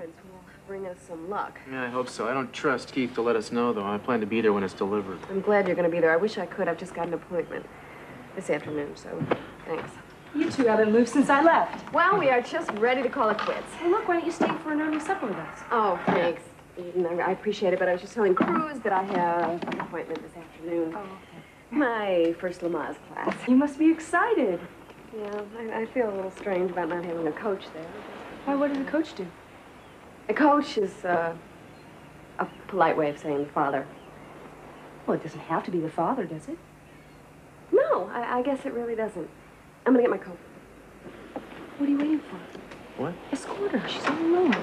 fingerprints will bring us some luck. Yeah, I hope so. I don't trust Keith to let us know, though. I plan to be there when it's delivered. I'm glad you're going to be there. I wish I could. I've just got an appointment this afternoon, so thanks. You two haven't moved since I left. Well, we are just ready to call it quits. Well, look, why don't you stay for an early supper with us? Oh, thanks. Eden, I appreciate it, but I was just telling Cruz that I have an appointment this afternoon. Oh, okay. My first Lamaze class. You must be excited. Yeah, I feel a little strange about not having a coach there. Why, what did the coach do? A coach is a polite way of saying father. Well, it doesn't have to be the father, does it? No, I guess it really doesn't. I'm gonna get my coat. What are you waiting for? What? Escort her. She's all alone.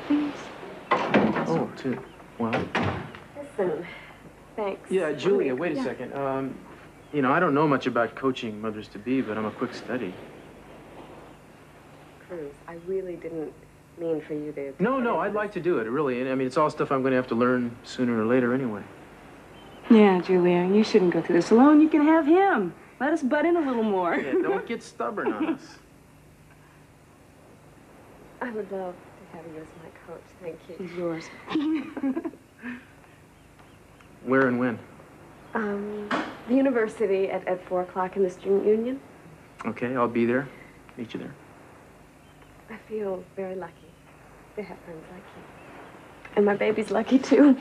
Please. Oh, well. Listen, thanks. Yeah, Julia, wait a second. You know, I don't know much about coaching mothers-to-be, but I'm a quick study. Cruz, I really didn't mean for you to... No, I'd like to do it, really. I mean, it's all stuff I'm going to have to learn sooner or later anyway. Yeah, Julia, you shouldn't go through this alone. You can have him. Let us butt in a little more. Yeah, don't get stubborn on us. I would love to have you as my coach. Thank you. He's yours. Where and when? The university at 4 o'clock in the student union. Okay, I'll be there. Meet you there. I feel very lucky to have friends like you. And my baby's lucky, too.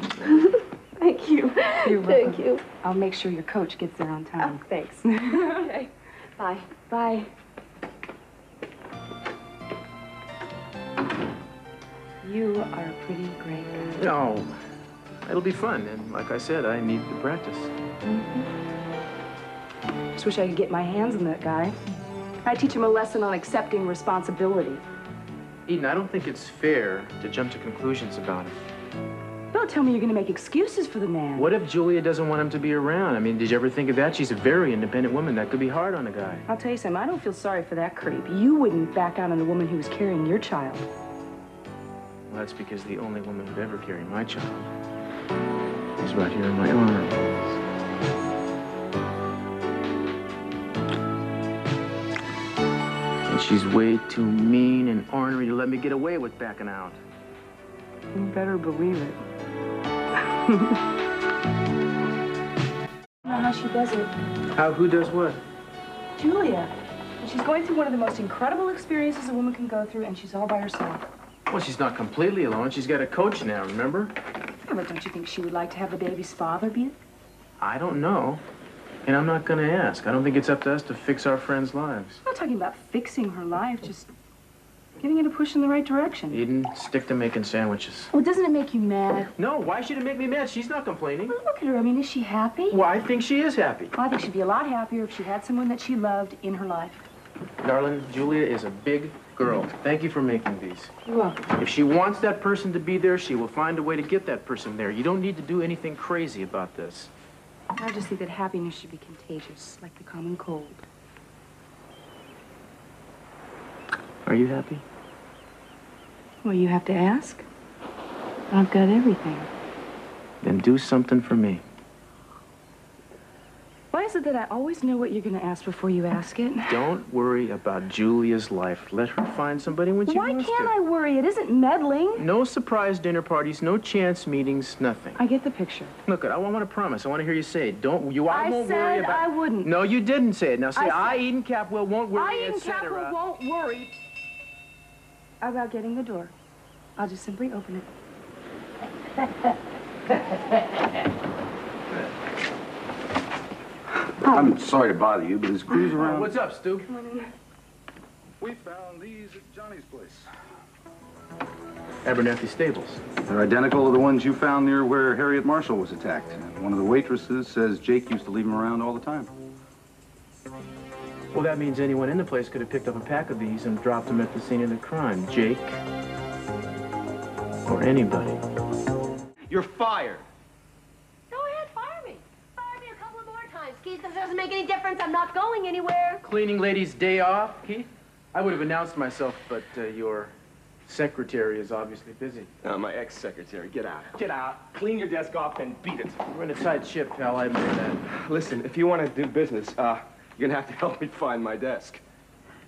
Thank you. You're welcome. Thank you. I'll make sure your coach gets there on time. Oh, thanks. Okay. Bye. Bye. You are a pretty great guy. No, it'll be fun. And like I said, I need the practice. Just wish I could get my hands on that guy. I'd teach him a lesson on accepting responsibility. Eden, I don't think it's fair to jump to conclusions about it. Don't tell me you're going to make excuses for the man. What if Julia doesn't want him to be around? I mean, did you ever think of that? She's a very independent woman. That could be hard on a guy. I'll tell you something. I don't feel sorry for that creep. You wouldn't back out on a woman who was carrying your child. Well, that's because the only woman who'd ever carry my child is right here in my arms. And she's way too mean and ornery to let me get away with backing out. You better believe it. I don't know how she does it. How? Who does what? Julia. She's going through one of the most incredible experiences a woman can go through, and she's all by herself. Well, she's not completely alone. She's got a coach now, remember? Yeah, but don't you think she would like to have the baby's father be it? I don't know. And I'm not going to ask. I don't think it's up to us to fix our friends' lives. I'm not talking about fixing her life, just giving it a push in the right direction. Eden, stick to making sandwiches. Well, doesn't it make you mad? No, why should it make me mad? She's not complaining. Well, look at her. I mean, is she happy? Well, I think she is happy. Well, I think she'd be a lot happier if she had someone that she loved in her life. Darling, Julia is a big girl. Thank you for making these. You're welcome. If she wants that person to be there, she will find a way to get that person there. You don't need to do anything crazy about this. I just think that happiness should be contagious, like the common cold. Are you happy? Well, you have to ask. I've got everything. Then do something for me. Why is it that I always know what you're going to ask before you ask it? Don't worry about Julia's life. Let her find somebody when she Why wants to. Why can't I worry? It isn't meddling. No surprise dinner parties, no chance meetings, nothing. I get the picture. Look, I want to promise. I want to hear you say it. I won't worry about... I wouldn't. No, you didn't say it. Now say, I, Eden Capwell, won't worry, Eden Capwell won't worry about getting the door. I'll just simply open it. I'm sorry to bother you, but is Cruz around? What's up, Stu? Come on in. We found these at Johnny's place. Abernathy Stables. They're identical to the ones you found near where Harriet Marshall was attacked. One of the waitresses says Jake used to leave them around all the time. Well, that means anyone in the place could have picked up a pack of these and dropped them at the scene of the crime. Jake. Or anybody. You're fired. Go ahead, fire me. Fire me a couple of more times, Keith. If it doesn't make any difference, I'm not going anywhere. Cleaning lady's day off, Keith? I would have announced myself, but your secretary is obviously busy. My ex-secretary, get out. Get out, clean your desk off, and beat it. We're in a tight ship, pal, I admit that. Listen, if you want to do business, you're gonna have to help me find my desk.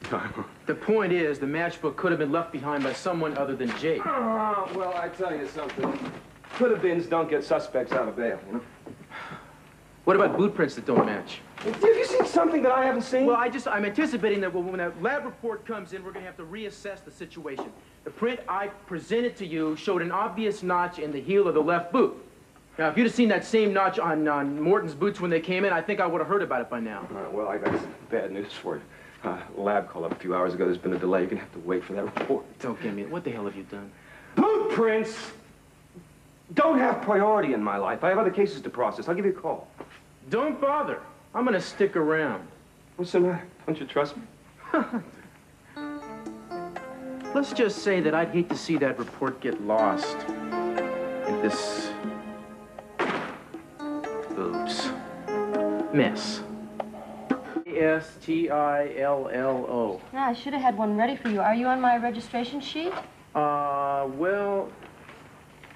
Time. The point is, the matchbook could have been left behind by someone other than Jake. Oh, well, I tell you something. Could-have-beens don't get suspects out of bail, you know? What about boot prints that don't match? Have you seen something that I haven't seen? Well, I'm anticipating that when that lab report comes in, we're going to have to reassess the situation. The print I presented to you showed an obvious notch in the heel of the left boot. Now, if you'd have seen that same notch on Morton's boots when they came in, I think I would have heard about it by now. Well, I got some bad news for you. Lab called up a few hours ago. There's been a delay. You're going to have to wait for that report. Don't give me... What the hell have you done? Boot prints don't have priority in my life. I have other cases to process. I'll give you a call. Don't bother. I'm going to stick around. What's the matter? Don't you trust me? Let's just say that I'd hate to see that report get lost in this... oops. Mess. A-S-T-I-L-L-O. Yeah, I should have had one ready for you. Are you on my registration sheet? Well...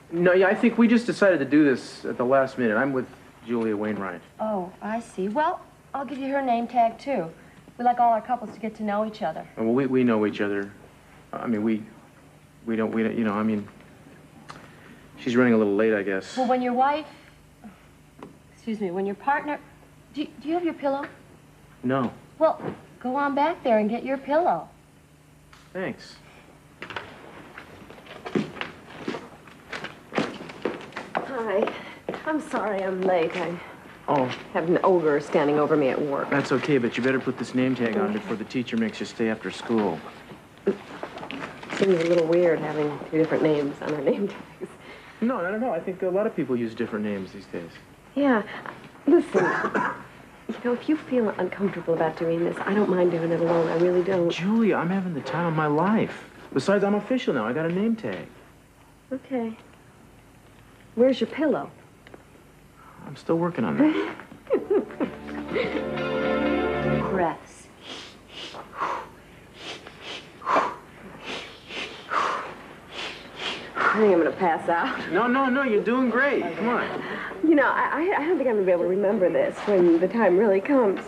No, yeah, I think we just decided to do this at the last minute. I'm with Julia Wainwright. Oh, I see. Well, I'll give you her name tag, too. We like all our couples to get to know each other. Well, we know each other. I mean, we don't, you know, I mean, she's running a little late, I guess. Well, when your wife... Excuse me, when your partner... Do you have your pillow? No. Well, go on back there and get your pillow. Thanks. Hi. I'm sorry I'm late. I Oh, have an ogre standing over me at work. that's okay, but you better put this name tag on before the teacher makes you stay after school. Seems a little weird having two different names on our name tags. No, I don't know. I think a lot of people use different names these days. Yeah. Listen, you know, if you feel uncomfortable about doing this, I don't mind doing it alone. I really don't. Julia, I'm having the time of my life. Besides, I'm official now. I got a name tag. Okay. Where's your pillow? I'm still working on that. Breaths. I think I'm gonna pass out. No, you're doing great. Come on. You know, I don't think I'm gonna be able to remember this when the time really comes.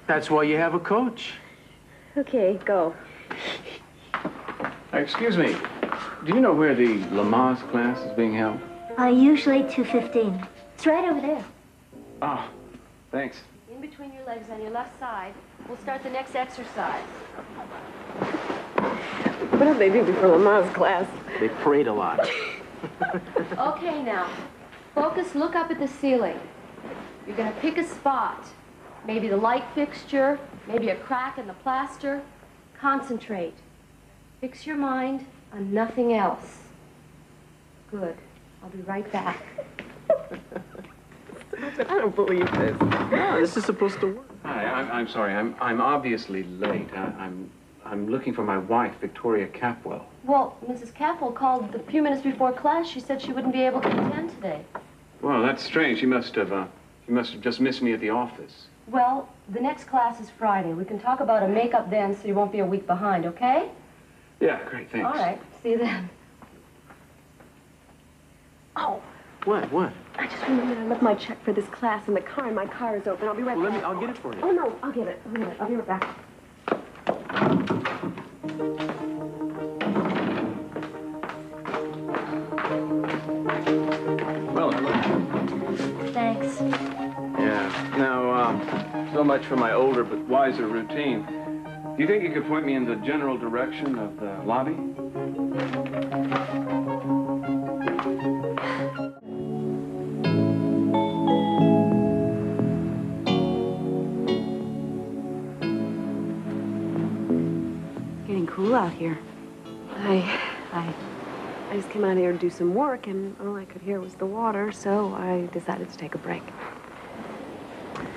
That's why you have a coach. Okay, go. Excuse me. Do you know where the Lamaze class is being held? Usually 2:15. It's right over there. Ah, thanks. In between your legs on your left side, we'll start the next exercise. What did they do before Lamaze class? They prayed a lot. Okay, now, focus, look up at the ceiling. You're gonna pick a spot. Maybe the light fixture, maybe a crack in the plaster. Concentrate. Fix your mind on nothing else. Good. I'll be right back. I don't believe this. No, this is supposed to work. Hi, I'm sorry. I'm obviously late. I'm looking for my wife, Victoria Capwell. Well, Mrs. Capwell called a few minutes before class. She said she wouldn't be able to attend today. Well, that's strange. She must have just missed me at the office. Well, the next class is Friday. We can talk about a makeup then so you won't be a week behind, okay? Yeah, great, thanks. All right. See you then. Oh, What? I just remembered I left my check for this class in the car, and my car is open. I'll be right Well, back. I'll get it for you. Oh, no, I'll get it. I'll be right back. Well, Thanks. yeah. Now, so much for my older but wiser routine. Do you think you could point me in the general direction of the lobby? Getting cool out here. I just came out here to do some work, and all I could hear was the water, so I decided to take a break.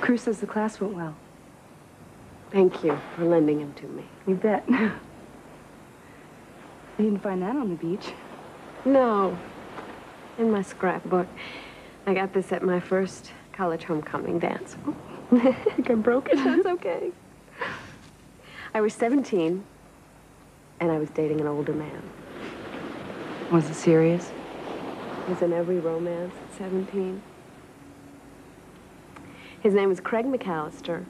Cruz says the class went well. Thank you for lending him to me. You bet. You didn't find that on the beach. No. In my scrapbook. I got this at my first college homecoming dance. I think I broke it. That's okay. I was 17, and I was dating an older man. Was it serious? He's in every romance at 17. His name was Craig McAllister,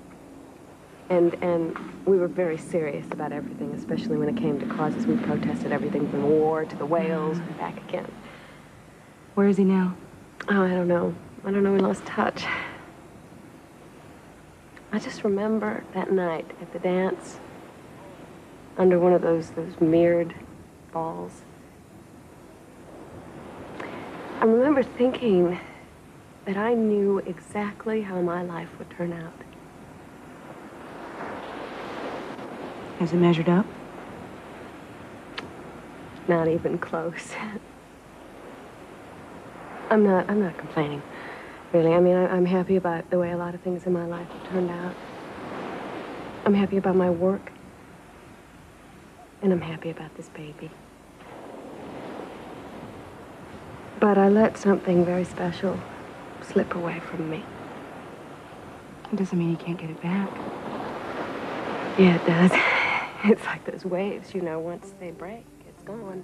And we were very serious about everything, especially when it came to causes. We protested everything from war to the whales and back again. Where is he now? Oh, I don't know. I don't know, we lost touch. I just remember that night at the dance, under one of those mirrored balls. I remember thinking that I knew exactly how my life would turn out. Has it measured up? Not even close. I'm not complaining, really. I mean, I'm happy about the way a lot of things in my life have turned out. I'm happy about my work. And I'm happy about this baby. But I let something very special slip away from me. It doesn't mean you can't get it back. Yeah, it does. It's like those waves, you know, once they break, it's gone.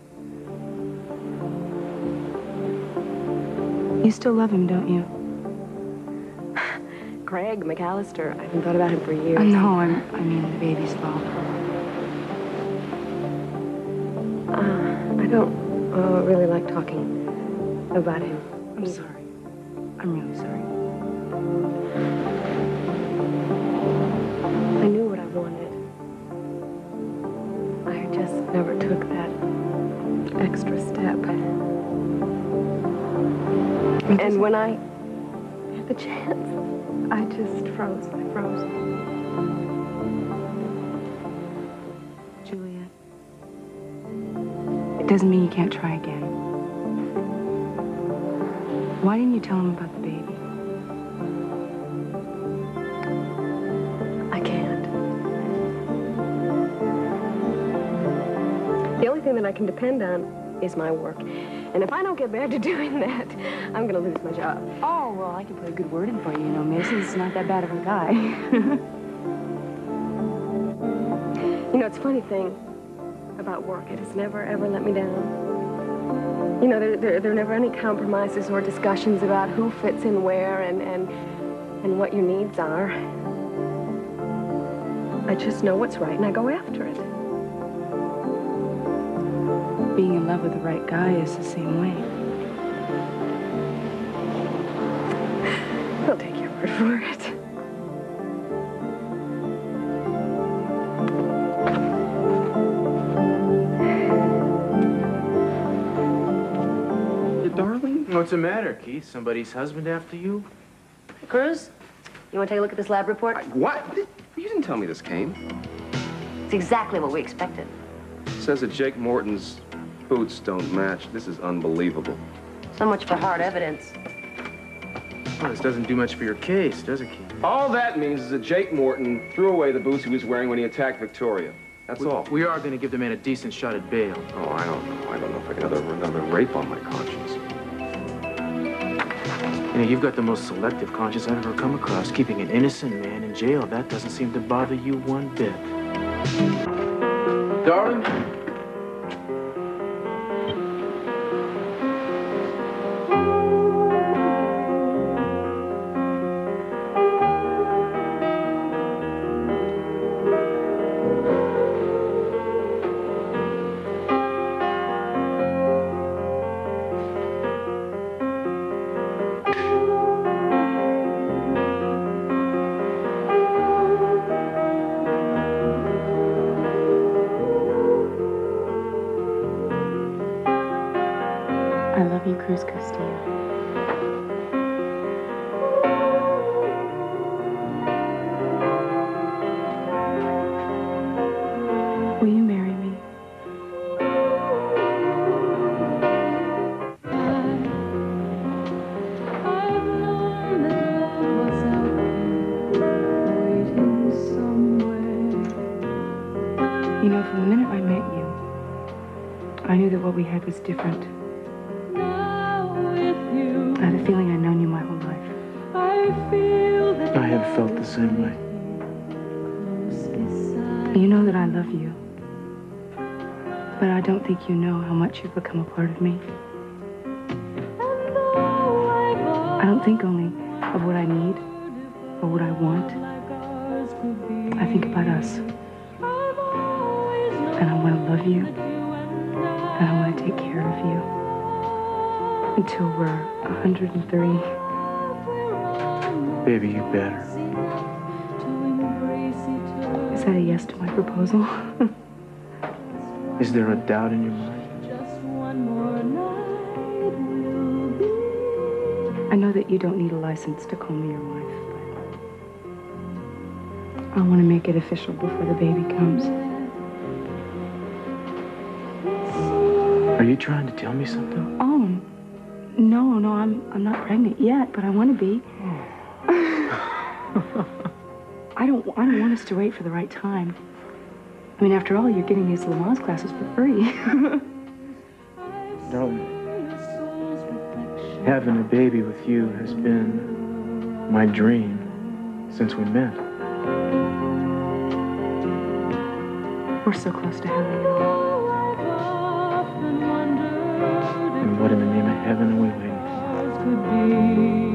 You still love him, don't you? Craig McAllister, I haven't thought about him for years. No, I mean the baby's father. I don't really like talking about him. I'm sorry. I'm really sorry. I knew what I wanted. I just never took that extra step. And when I had the chance, I just froze. I froze. Juliet, it doesn't mean you can't try again. Why didn't you tell him about the baby? I can't. The only thing that I can depend on is my work. And if I don't get back to doing that, I'm gonna lose my job. Oh, well, I can put a good word in for you. You know, Mason's not that bad of a guy. You know, it's a funny thing about work. It has never, ever let me down. You know, there are never any compromises or discussions about who fits in where and what your needs are. I just know what's right and I go after it. Being in love with the right guy is the same way. I'll take your word for it. Darling? What's the matter, Keith? Somebody's husband after you? Cruz, you want to take a look at this lab report? What? You didn't tell me this came. It's exactly what we expected. It says that Jake Morton's boots don't match. This is unbelievable. So much for hard evidence. Well, this doesn't do much for your case, does it, Keith? All that means is that Jake Morton threw away the boots he was wearing when he attacked Victoria. That's all. We are going to give the man a decent shot at bail. Oh, I don't know. I don't know if I can have another rape on my conscience. You know, you've got the most selective conscience I've ever come across. Keeping an innocent man in jail, that doesn't seem to bother you one bit. Darling? I love you, Cruz Castillo. Will you marry me? You know, from the minute I met you, I knew that what we had was different. I had a feeling I'd known you my whole life. I have felt the same way. You know that I love you. But I don't think you know how much you've become a part of me. I don't think only of what I need or what I want. I think about us. And I want to love you. And I want to take care of you. Until we're 103. Baby, you better. Is that a yes to my proposal? Is there a doubt in your mind? I know that you don't need a license to call me your wife, but I want to make it official before the baby comes. Are you trying to tell me something? Oh, no, I'm not pregnant yet, but I want to be. I don't want us to wait for the right time. I mean, after all, you're getting these Lamaze classes for free. Darling, having a baby with you has been my dream since we met. We're so close to having it. And what in the name of heaven are we waiting for?